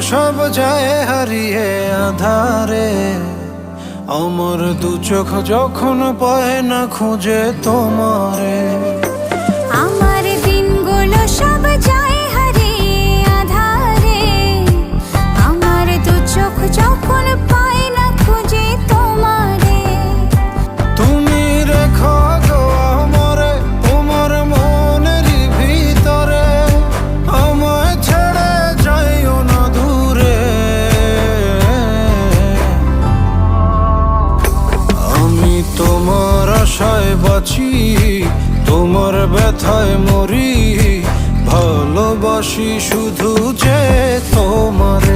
সব যায় হারিয়ে আধারে, আমার দু চোখ যখন পায় না খুঁজে তোমারে। আমার দিনগুলো সব যায় হারিয়ে আধারে, আমার দু চোখ যখন পায় না খুঁজে তোমারে। তুমি রেখো গো আমারে তোমার মনের ভিতরে, আমায় ছেড়ে যাইও না দূরে। আমি তোমার আশায় বাঁচি, তোমার ব্যথায় মরি, ভালোবাসি শুধু যে তোমারে।